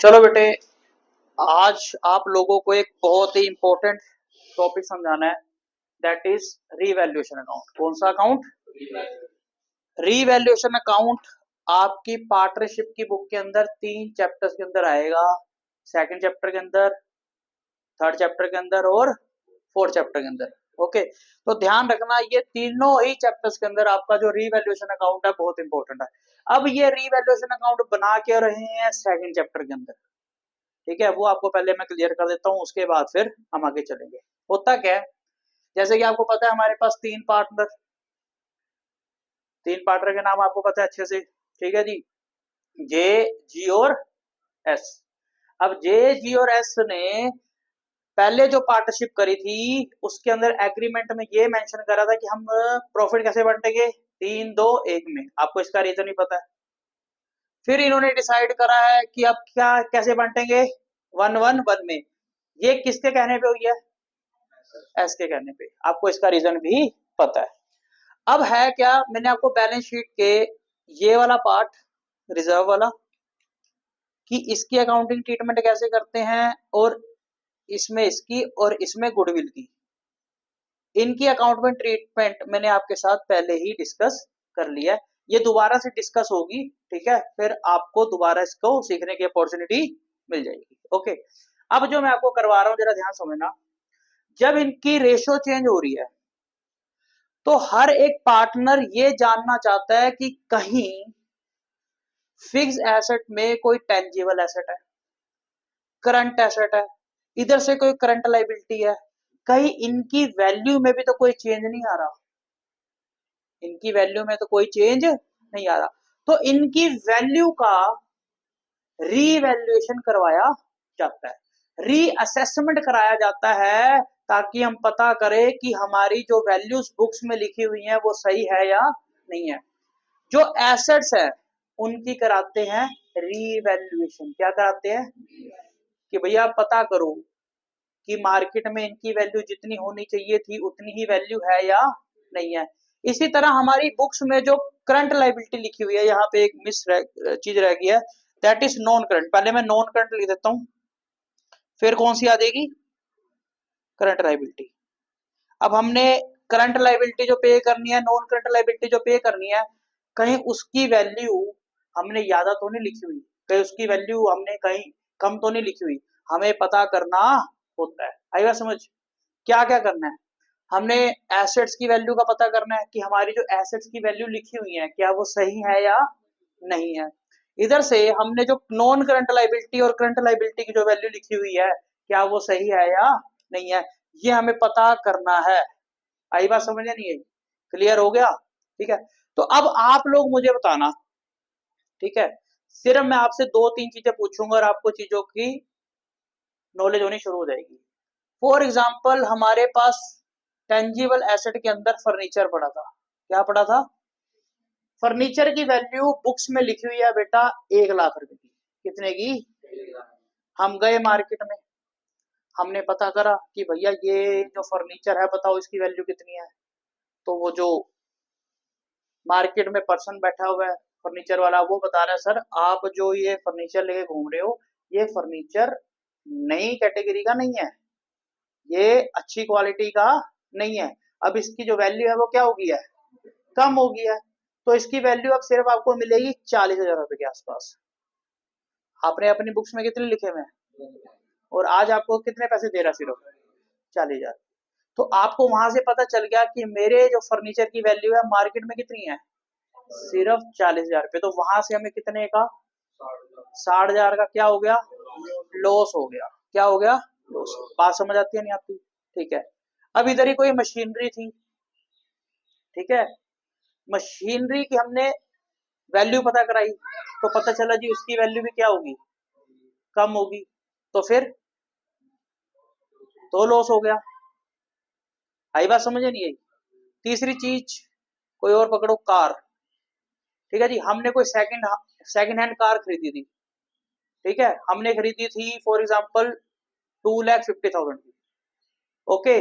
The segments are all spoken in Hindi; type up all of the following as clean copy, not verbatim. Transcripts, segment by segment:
चलो बेटे, आज आप लोगों को एक बहुत ही इंपॉर्टेंट टॉपिक समझाना है, दैट इज रीवैल्यूएशन अकाउंट। कौन सा अकाउंट? रीवैल्यूएशन अकाउंट आपकी पार्टनरशिप की बुक के अंदर 3 चैप्टर्स के अंदर आएगा। सेकंड चैप्टर के अंदर, थर्ड चैप्टर के अंदर और फोर्थ चैप्टर के अंदर। ओके, तो ध्यान रखना ये तीनों ही चैप्टर्स के अंदर आपका जो रीवैल्यूएशन अकाउंट है बहुत इंपॉर्टेंट है। अब ये रीवैल्यूएशन अकाउंट बना के रहे हैं सेकंड चैप्टर के अंदर, ठीक है, वो आपको पहले मैं क्लियर कर देता हूँ, उसके बाद फिर हम आगे चलेंगे। होता क्या है, जैसे कि आपको पता है हमारे पास तीन पार्टनर के नाम आपको पता है अच्छे से, ठीक है जी, जे, जी और एस। अब जे, जी और एस ने पहले जो पार्टनरशिप करी थी उसके अंदर एग्रीमेंट में ये मेंशन करा था कि हम प्रॉफिट कैसे बांटेंगे, 3-2-1 में। आपको इसका रीजन ही पता है। फिर इन्होंने डिसाइड करा है कि अब क्या कैसे बांटेंगे, 1-1-1 में। ये किसके कहने पे हुई है? एस के कहने पे। आपको इसका रीजन भी पता है। अब है क्या, मैंने आपको बैलेंस शीट के ये वाला पार्ट, रिजर्व वाला, कि इसकी अकाउंटिंग ट्रीटमेंट कैसे करते हैं, और इसमें इसकी और इसमें गुडविल की, इनकी अकाउंटमेंट ट्रीटमेंट मैंने आपके साथ पहले ही डिस्कस कर लिया है। ये दोबारा से डिस्कस होगी, ठीक है, फिर आपको दोबारा इसको सीखने की अपॉर्चुनिटी मिल जाएगी। ओके, अब जो मैं आपको करवा रहा हूं जरा ध्यान समझना। जब इनकी रेशो चेंज हो रही है तो हर एक पार्टनर ये जानना चाहता है कि कहीं फिक्स एसेट में कोई टेंजिबल एसेट है, करंट एसेट है, इधर से कोई करंट लाइबिलिटी है, कहीं इनकी वैल्यू में भी तो कोई चेंज नहीं आ रहा, इनकी वैल्यू में तो कोई चेंज नहीं आ रहा। तो इनकी वैल्यू का रीवैल्यूएशन करवाया जाता है, रीअसेसमेंट कराया जाता है, ताकि हम पता करें कि हमारी जो वैल्यूज बुक्स में लिखी हुई हैं वो सही है या नहीं है। जो एसेट्स है उनकी कराते हैं रीवैल्यूएशन। क्या कराते हैं कि भैया पता करो कि मार्केट में इनकी वैल्यू जितनी होनी चाहिए थी उतनी ही वैल्यू है या नहीं है। इसी तरह हमारी बुक्स में जो करंट लाइबिलिटी लिखी हुई है, यहाँ पे एक चीज रह गई है, दैट इज नॉन करंट। पहले मैं नॉन करंट लिख देता हूं, फिर कौन सी आ जाएगी, करंट लाइबिलिटी। अब हमने करंट लाइबिलिटी जो पे करनी है, नॉन करंट लाइबिलिटी जो पे करनी है, कहीं उसकी वैल्यू हमने ज्यादा तो नहीं लिखी हुई, कहीं उसकी वैल्यू हमने कहीं कम तो नहीं लिखी हुई, हमें पता करना होता है। आएगा समझ? क्या क्या करना है, हमने एसेट्स की वैल्यू का पता करना है कि हमारी जो एसेट्स की वैल्यू लिखी हुई है क्या वो सही है या नहीं है। इधर से हमने जो नॉन करंट लाइबिलिटी और करंट लाइबिलिटी की जो वैल्यू लिखी हुई है क्या वो सही है या नहीं है, ये हमें पता करना है। आई बात समझ नहीं आई? क्लियर हो गया? ठीक है, तो अब आप लोग मुझे बताना, ठीक है, सिर्फ मैं आपसे 2-3 चीजें पूछूंगा और आपको चीजों की नॉलेज होनी शुरू हो जाएगी। फॉर एग्जाम्पल हमारे पास टेंजिबल एसेट के अंदर फर्नीचर पड़ा था। क्या पड़ा था? फर्नीचर की वैल्यू बुक्स में लिखी हुई है बेटा 1 लाख रुपए की। कितने की? हम गए मार्केट में, हमने पता करा कि भैया ये जो फर्नीचर है बताओ इसकी वैल्यू कितनी है। तो वो जो मार्केट में पर्सन बैठा हुआ है फर्नीचर वाला, वो बता रहा है सर आप जो ये फर्नीचर लेके घूम रहे हो ये फर्नीचर नई कैटेगरी का नहीं है, ये अच्छी क्वालिटी का नहीं है। अब इसकी जो वैल्यू है वो क्या हो गई है, कम हो गई है। तो इसकी वैल्यू अब सिर्फ आपको मिलेगी 40,000 रुपए के आसपास। आपने अपनी बुक्स में कितने लिखे हुए हैं, और आज आपको कितने पैसे दे रहा सिर्फ 40,000। तो आपको वहां से पता चल गया कि मेरे जो फर्नीचर की वैल्यू है मार्केट में कितनी है, सिर्फ 40,000 रुपए। तो वहां से हमें कितने का, 60,000 का क्या हो गया, लॉस हो गया। क्या हो गया, लॉस। बात समझ आती है नहीं आपकी? ठीक है, अब इधर ही कोई मशीनरी थी, ठीक है, मशीनरी की हमने वैल्यू पता कराई, तो पता चला जी उसकी वैल्यू भी क्या होगी, कम होगी। तो फिर तो लॉस हो गया। आई बात समझ नहीं आई? तीसरी चीज, कोई और पकड़ो, कार, ठीक है जी, हमने कोई सेकंड हैंड कार खरीदी थी, ठीक है, हमने खरीदी थी फॉर एग्जाम्पल 2,50,000 की। ओके,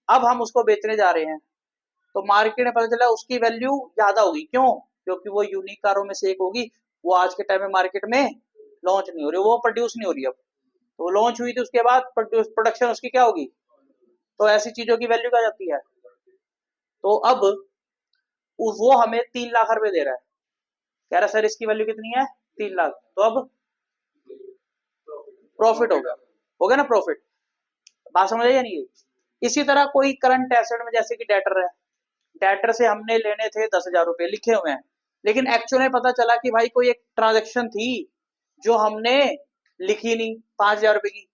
अब हम उसको बेचने जा रहे हैं, तो मार्केट में पता चला उसकी वैल्यू ज्यादा होगी। क्यों? क्योंकि वो यूनिक कारों में से एक होगी, वो आज के टाइम में मार्केट में लॉन्च नहीं हो रही, वो प्रोड्यूस नहीं हो रही। अब तो वो लॉन्च हुई थी, उसके बाद प्रोडक्शन उसकी क्या होगी, तो ऐसी चीजों की वैल्यू क्या जाती है। तो अब वो हमें 3 लाख रुपए दे रहा है, कह रहा है सर इसकी वैल्यू कितनी है, 3 लाख। तो अब प्रॉफिट हो गया ना प्रॉफिट। बात समझ आई या नहीं? इसी तरह कोई करंट एसेट में जैसे कि डेटर है, डेटर से हमने लेने थे 10,000 रुपए लिखे हुए हैं, लेकिन एक्चुअल में पता चला कि भाई कोई एक ट्रांजेक्शन थी जो हमने लिखी नहीं 5,000 रुपए की,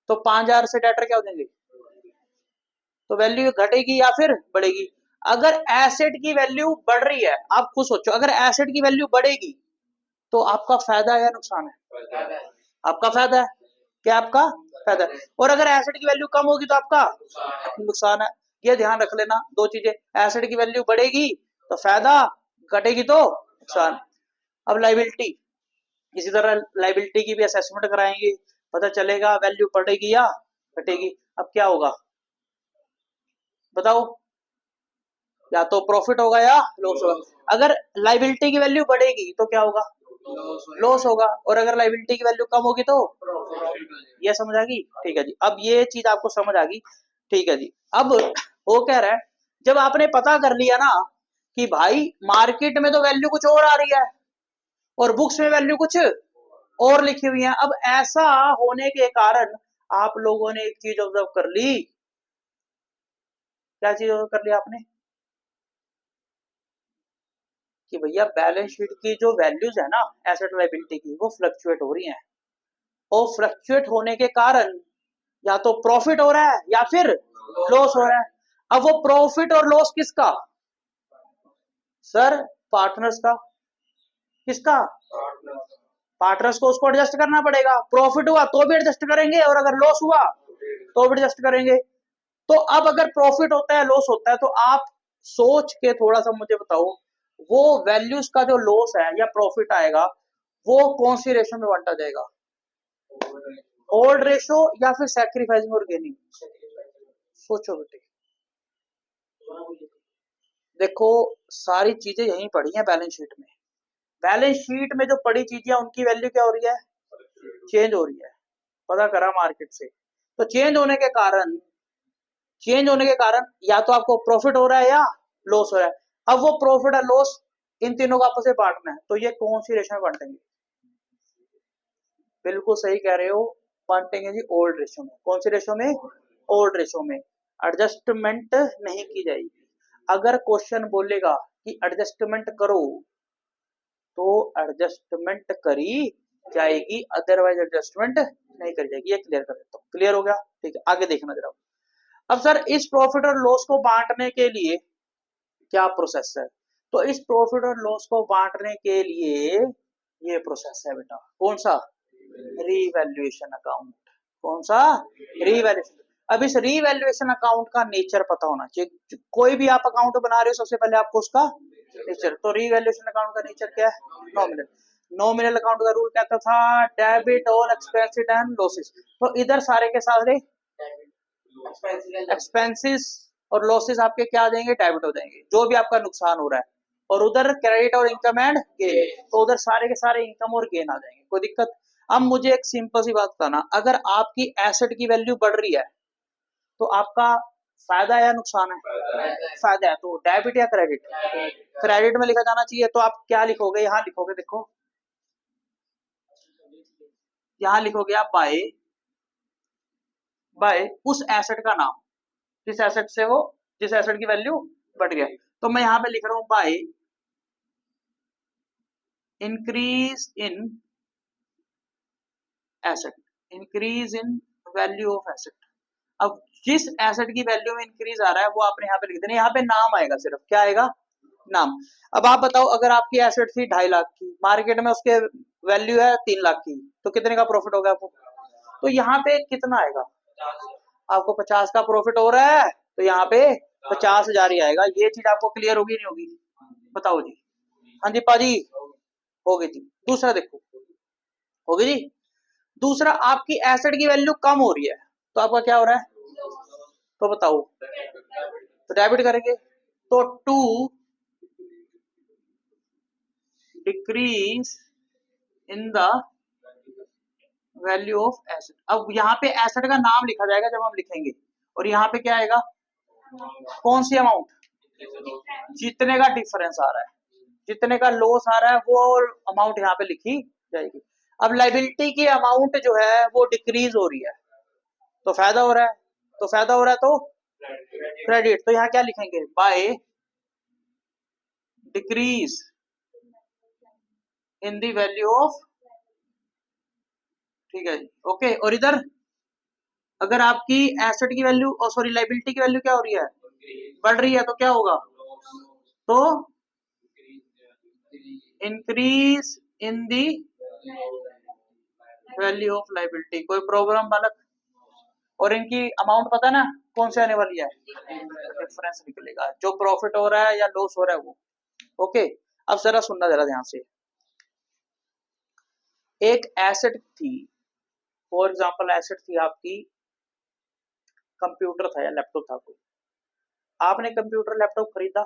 तो 5,000 से डेटर क्या हो जाएंगे, तो वैल्यू घटेगी या फिर बढ़ेगी। अगर एसेट की वैल्यू बढ़ रही है, आप खुद सोचो, अगर एसेट की वैल्यू बढ़ेगी तो आपका फायदा है या नुकसान है, आपका फायदा है, क्या आपका फायदा है। और अगर एसेट की वैल्यू कम होगी तो आपका नुकसान है। ये ध्यान रख लेना दो चीजें, एसेट की वैल्यू बढ़ेगी तो फायदा, घटेगी तो नुकसान। अब लाइबिलिटी, इसी तरह लाइबिलिटी की भी असेसमेंट कराएंगे, पता चलेगा वैल्यू बढ़ेगी या घटेगी। अब क्या होगा बताओ, या तो प्रॉफिट होगा या लॉस होगा। अगर लाइबिलिटी की वैल्यू बढ़ेगी तो क्या होगा, लॉस होगा। और अगर लाइबिलिटी की वैल्यू कम होगी तो ये समझ आ गई, ठीक है जी। अब ये चीज आपको समझ आ गई, ठीक है जी। अब वो कह रहा है जब आपने पता कर लिया ना कि भाई मार्केट में तो वैल्यू कुछ और आ रही है और बुक्स में वैल्यू कुछ और लिखी हुई है, अब ऐसा होने के कारण आप लोगों ने एक चीज ऑब्जर्व कर ली। क्या चीज ऑब्जर्व कर लिया आपने, कि भैया बैलेंस शीट की जो वैल्यूज है ना एसेट लायबिलिटी की, वो फ्लक्चुएट हो रही हैं, और फ्लक्चुएट होने के कारण या तो प्रॉफिट हो रहा है या फिर लॉस हो रहा है। अब वो प्रॉफिट और लॉस किसका, सर पार्टनर्स का। किसका, पार्टनर्स को, उसको एडजस्ट करना पड़ेगा। प्रॉफिट हुआ तो भी एडजस्ट करेंगे और अगर लॉस हुआ तो भी एडजस्ट करेंगे। तो अब अगर प्रॉफिट होता है लॉस होता है तो आप सोच के थोड़ा सा मुझे बताओ, वो वैल्यूज का जो लॉस है या प्रॉफिट आएगा वो कौन सी रेशो में बांटा जाएगा, ओल्ड रेशो या फिर सैक्रिफाइसिंग और गेनिंग। सोचो बेटे, देखो सारी चीजें यहीं पड़ी हैं बैलेंस शीट में। बैलेंस शीट में जो पड़ी चीजें उनकी वैल्यू क्या हो रही है, चेंज हो रही है। पता करा मार्केट से, तो चेंज होने के कारण या तो आपको प्रॉफिट हो रहा है या लॉस हो रहा है। अब वो प्रॉफिट और लॉस इन तीनों को आपस में बांटना है, तो ये कौन सी रेशो में बांटेंगे, बिल्कुल सही कह रहे हो, बांटेंगे जी ओल्ड रेशो में। कौन सी रेशो में, ओल्ड रेशो में। एडजस्टमेंट नहीं की जाएगी। अगर क्वेश्चन बोलेगा कि एडजस्टमेंट करो तो एडजस्टमेंट करी जाएगी, अदरवाइज एडजस्टमेंट नहीं करी जाएगी। ये क्लियर कर देता हूँ, क्लियर हो गया, ठीक है। आगे देखना जरा। अब सर इस प्रॉफिट और लॉस को बांटने के लिए क्या प्रोसेस है, तो इस प्रॉफिट और लॉस को बांटने के लिए ये प्रोसेस है बेटा, कौन सा, रीवैल्यूएशन अकाउंट। कौन सा, रीवैल्यूएशन। अब इस रीवैल्यूएशन अकाउंट का नेचर पता होना चाहिए। कोई भी आप अकाउंट बना रहे हो सबसे पहले आपको उसका नेचर, तो रीवैल्यूएशन अकाउंट का नेचर क्या है, नॉमिनल। नॉमिनल अकाउंट का रूल कहता था debit all expenses and losses, तो इधर सारे के सारे एक्सपेंसेस और लॉसेस आपके क्या आ जाएंगे, डेबिट हो जाएंगे, जो भी आपका नुकसान हो रहा है। और उधर क्रेडिट और इनकम एंड गेन, तो उधर सारे के सारे इनकम और गेन आ जाएंगे, कोई दिक्कत। अब मुझे एक सिंपल सी बात बताना, अगर आपकी एसेट की वैल्यू बढ़ रही है तो आपका फायदा है या नुकसान है, फायदा है। तो डेबिट या क्रेडिट, क्रेडिट में लिखा जाना चाहिए, तो आप क्या लिखोगे, यहाँ लिखोगे, देखो यहाँ लिखोगे आप बाय, बाय उस एसेट का नाम जिस एसेट से वो, जिस एसेट की वैल्यू बढ़ गया। तो मैं यहाँ पे लिख रहा हूं by increase in asset, increase in value of asset. अब जिस एसेट की वैल्यू में इंक्रीज आ रहा है वो आपने यहाँ पे लिख देना, यहाँ पे नाम आएगा, सिर्फ क्या आएगा, नाम। अब आप बताओ अगर आपकी एसेट थी 2.5 लाख की, मार्केट में उसके वैल्यू है 3 लाख की, तो कितने का प्रॉफिट होगा आपको, तो यहाँ पे कितना आएगा, आपको 50 का प्रॉफिट हो रहा है तो यहाँ पे 50,000 ही आएगा। ये चीज आपको क्लियर होगी नहीं होगी, बताओ जी। हाँ जी पाजी, होगी जी। दूसरा देखो, होगी जी। दूसरा आपकी एसेट की वैल्यू कम हो रही है तो आपका क्या हो रहा है, तो बताओ, तो डेबिट करेंगे। तो to decrease in the value of asset. अब यहाँ पे एसेट का नाम लिखा जाएगा जब हम लिखेंगे, और यहाँ पे क्या आएगा, कौन सी अमाउंट, जितने का डिफरेंस आ रहा है, जितने का लॉस आ रहा है वो अमाउंट यहाँ पे लिखी जाएगी। अब लाइबिलिटी की अमाउंट जो है वो डिक्रीज हो रही है, तो फायदा हो रहा है, तो फायदा हो रहा है तो क्रेडिट, तो यहाँ क्या लिखेंगे, by decrease in the value of, ठीक है जी, ओके। और इधर अगर आपकी एसेट की वैल्यू, और सॉरी लाइबिलिटी की वैल्यू क्या हो रही है, बढ़ रही है, तो क्या होगा, तो increase in the value of liability. कोई प्रॉब्लम बालक, और इनकी अमाउंट पता है ना कौन से आने वाली है, डिफरेंस निकलेगा, जो प्रॉफिट हो रहा है या लॉस हो रहा है वो, ओके। अब जरा सुनना जरा ध्यान से, एक एसेट थी, फॉर एग्जांपल एसेट थी आपकी, कंप्यूटर था या लैपटॉप था कोई, आपने कंप्यूटर लैपटॉप खरीदा,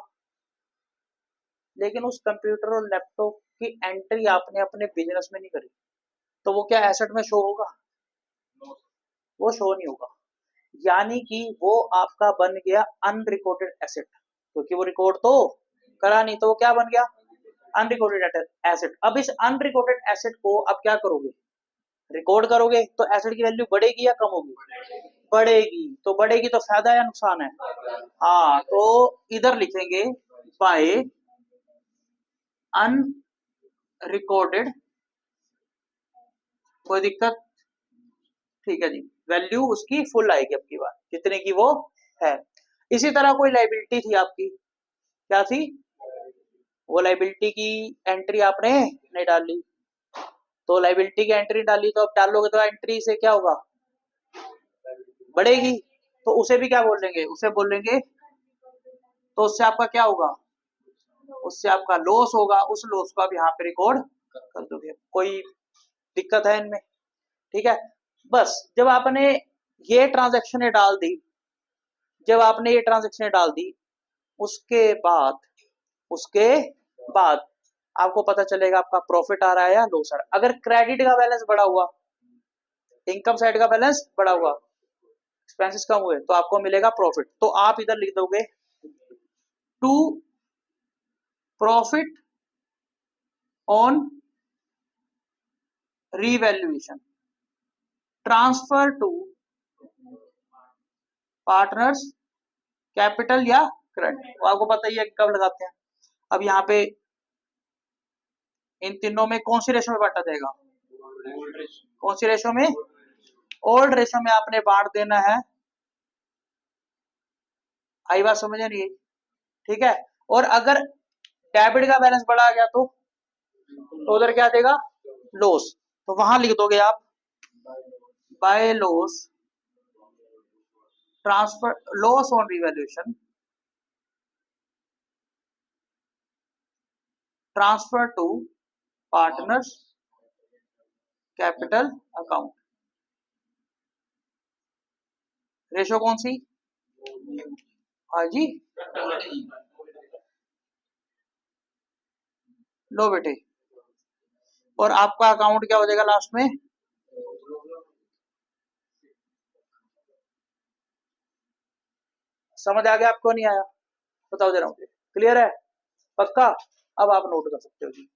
लेकिन उस कंप्यूटर और लैपटॉप की एंट्री आपने अपने बिजनेस में नहीं करी, तो वो क्या एसेट में शो होगा, वो शो नहीं होगा, यानी कि वो आपका बन गया अनरिकॉर्डेड एसेट, क्योंकि वो रिकॉर्ड तो करा नहीं, तो वो क्या बन गया, अनरिकॉर्डेड एसेट। अब इस अनरिकॉर्डेड एसेट को अब क्या करोगे, रिकॉर्ड करोगे, तो एसेट की वैल्यू बढ़ेगी या कम होगी, बढ़ेगी, तो बढ़ेगी तो फायदा या नुकसान है, हाँ, तो इधर लिखेंगे बाय अनरिकॉर्डेड, कोई दिक्कत, ठीक है जी, वैल्यू उसकी फुल आएगी अब की बार, जितने की वो है। इसी तरह कोई लाइबिलिटी थी आपकी, क्या थी, वो लाइबिलिटी की एंट्री आपने नहीं डाली, तो लाइबिलिटी की एंट्री डाली, तो अब डालोगे तो एंट्री से क्या होगा, बढ़ेगी, तो उसे भी क्या बोलेंगे, उसे बोलेंगे, तो उससे आपका क्या होगा, उससे आपका लॉस होगा, उस लॉस को आप यहाँ पे रिकॉर्ड कर दोगे। कोई दिक्कत है इनमें, ठीक है। बस जब आपने ये ट्रांजेक्शन डाल दी, जब आपने ये ट्रांजेक्शन डाल दी, उसके बाद, उसके बाद आपको पता चलेगा आपका प्रॉफिट आ रहा है या लॉस आ रहा है। अगर क्रेडिट का बैलेंस बढ़ा हुआ, इनकम साइड का बैलेंस बढ़ा हुआ, एक्सपेंसेस कम हुए, तो आपको मिलेगा प्रॉफिट, तो आप इधर लिख दोगे to profit on revaluation transfer to partners capital या क्रेडिट, तो आपको पता ही है कब लगाते हैं। अब यहाँ पे इन तीनों में कौन सी रेशो में बांटा जाएगा, कौन सी रेशो में, ओल्ड रेशो में आपने बांट देना है, आई बात समझ नहीं आई, ठीक है। और अगर डेबिट का बैलेंस बढ़ा गया तो उधर क्या देगा, लॉस, तो वहां लिख दोगे आप by loss transfer, loss on revaluation transfer to partners capital account. Ratio कौन सी, हाँ जी, लो बेटे, और आपका अकाउंट क्या हो जाएगा लास्ट में, समझ आ गया आपको, नहीं आया, बताओ जरा मुझे, क्लियर है, पक्का, अब आप नोट कर सकते हो जी।